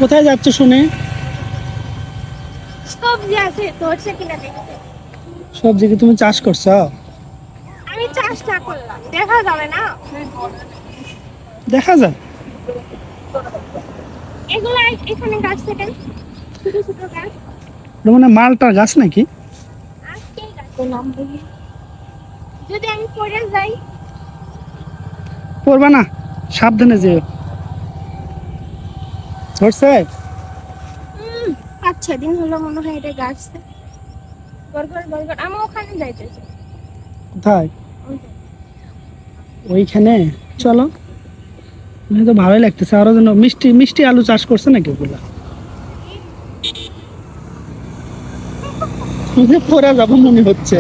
কোথায় যাচ্ছ শুনে? সবজি আছে ধরছে কিনা দেখতে। সবজি কি তুমি চাষ করছো? আমি চাষ না করলাম, দেখা যাবে না। দেখা যায়। এগুলো এখানে গাছ থেকে ছোট ছোট গাছ। মানে মালটার গাছ নাকি? আজকেই গাছের নাম বলি। যদি আমি পড়ে যাই? পড়বা না, সাবধানে যেও। ধরছে? 5-6 দিন হলো মনে হয় এটা গাছছে। বরগর বরগর আমি ওখানে যাইতেছি। কোথায়? ওইখানে চলো। মানে তো ভালোই লাগতেছে। আরো যেন মিষ্টি মিষ্টি আলু চাষ করছে নাকি ওগুলা? পরে যাবো মনে হচ্ছে।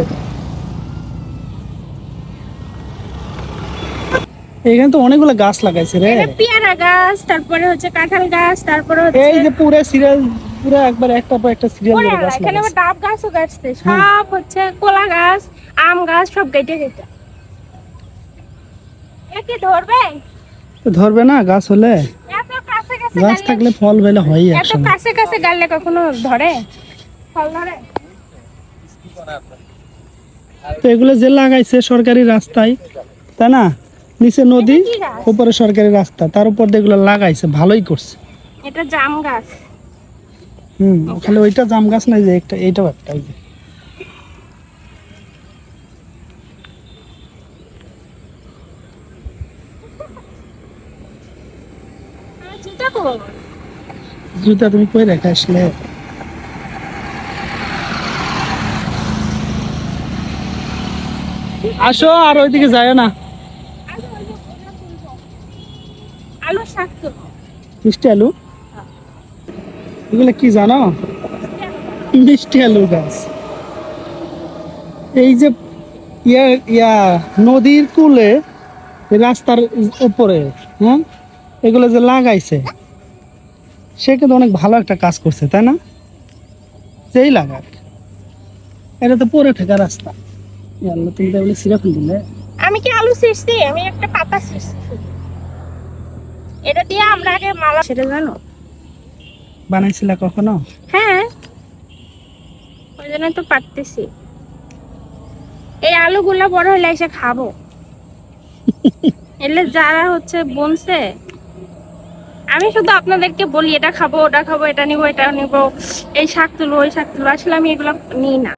এখানে তো অনেকগুলো গাছ লাগাইছে রে। এটা পেয়ারা গাছ, তারপরে হচ্ছে কাঁঠাল গাছ, তারপরে হচ্ছে এই যে পুরো সিরিয়াল, পুরো একবার একটা পর একটা সিরিয়াল ধরে গাছ এখানে আবার লাগাইছে। ডাব গাছও গাছছে, সব হচ্ছে কলা গাছ, আম গাছ সব কেটে গেছে। একে ধরবে? তো ধরবে না গাছ হলে? এত কাছে কাছে গাছ গালে, থাকলে ফল বেলে হয় এত একসময়। কাছে কাছে গালে কখনো ধরে? ফল ধরে? তো এগুলো যে লাগাইছে সরকারি রাস্তায়, তাই না? নিচে নদী, এটা কি গাছ? উপরে সরকারি রাস্তা, তার উপর দিয়ে এগুলো লাগাইছে, ভালোই করছে। এটা জাম গাছ। খালি ওইটা জাম গাছ নাই যে একটা, এইটাও একটা। এই যে জুতা কো? জুতা তুমি কই রেখে আসলে? আসো, আর ওইদিকে যায় না। আলু শাক তো। মিষ্টি আলু? এগুলো কি জানো? মিষ্টি আলু গাছ। এই যে ইয়া ইয়া নদীর কূলে, রাস্তার উপরে, হ্যাঁ, এগুলো যে লাগাইছে, সে কিন্তু অনেক ভালো একটা কাজ করছে, তাই না? যেই লাগাক, এটা তো পরে থাকা রাস্তা। আল্লাহ, তুমি তো এগুলো ছিঁড়ে ফেলে দিলে। আমি কি আলু ছিঁড়ছি? আমি একটা পাতা ছিঁড়ছি। এটা দিয়ে আমরা আগে মালা, সেটা জানো? বানাইছিলা কখনো? হ্যাঁ, ওই জন্য তো পারতেছি। এই আলুগুলা বড় হলে এসে খাবো। এলে যারা হচ্ছে বনছে, আমি শুধু আপনাদেরকে বলি এটা খাবো, ওটা খাবো, এটা নিবো, এটা নিবো, এই শাক তুলো, ওই শাক তুলো, আসলে আমি এগুলো নিই না।